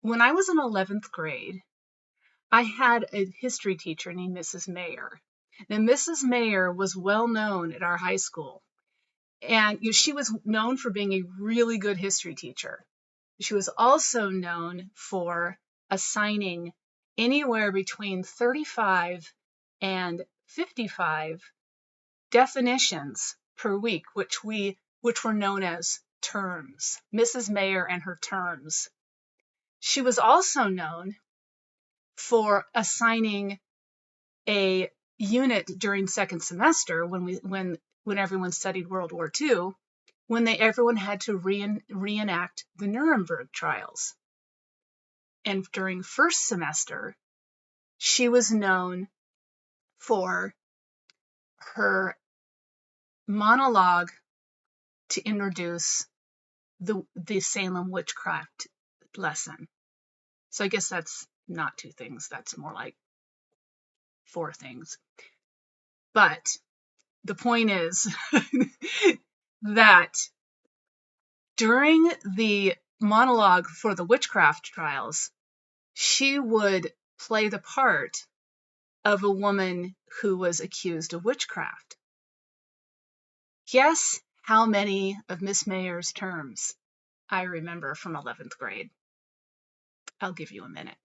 When I was in 11th grade, I had a history teacher named Mrs. Mayer. Now, Mrs. Mayer was well known at our high school, and she was known for being a really good history teacher. She was also known for assigning anywhere between 35 and 55 definitions per week, which were known as terms. Mrs. Mayer and her terms. She was also known for assigning a unit during second semester when everyone studied World War II, when everyone had to reenact the Nuremberg trials. And during first semester, she was known for her monologue to introduce the Salem witchcraft lesson. So I guess that's not 2 things, that's more like 4 things. But the point is that during the monologue for the witchcraft trials, she would play the part of a woman who was accused of witchcraft. Guess how many of Miss Mayer's terms I remember from 11th grade? I'll give you a minute.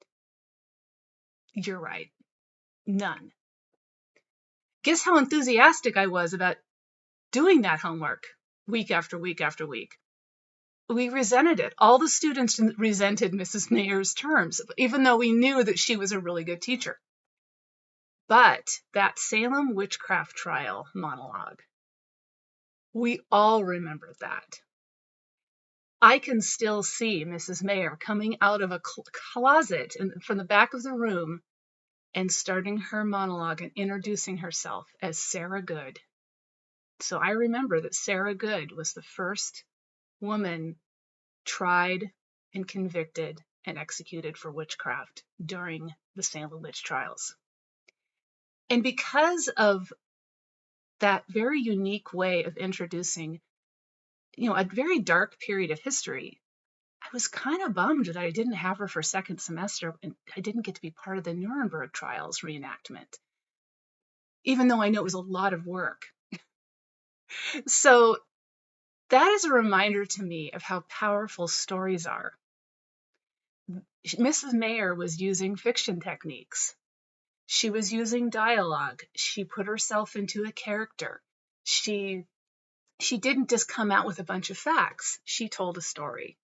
You're right. None. Guess how enthusiastic I was about doing that homework week after week after week. We resented it. All the students resented Mrs. Mayer's terms, even though we knew that she was a really good teacher. But that Salem witchcraft trial monologue, we all remember that. I can still see Mrs. Mayer coming out of a closet from the back of the room and starting her monologue and introducing herself as Sarah Good. So I remember that Sarah Good was the first woman tried and convicted and executed for witchcraft during the Salem witch trials. And because of that very unique way of introducing, a very dark period of history, I was kind of bummed that I didn't have her for second semester and I didn't get to be part of the Nuremberg trials reenactment, even though I know it was a lot of work. So that is a reminder to me of how powerful stories are. Mrs. Mayer was using fiction techniques. She was using dialogue. She put herself into a character. She didn't just come out with a bunch of facts. She told a story.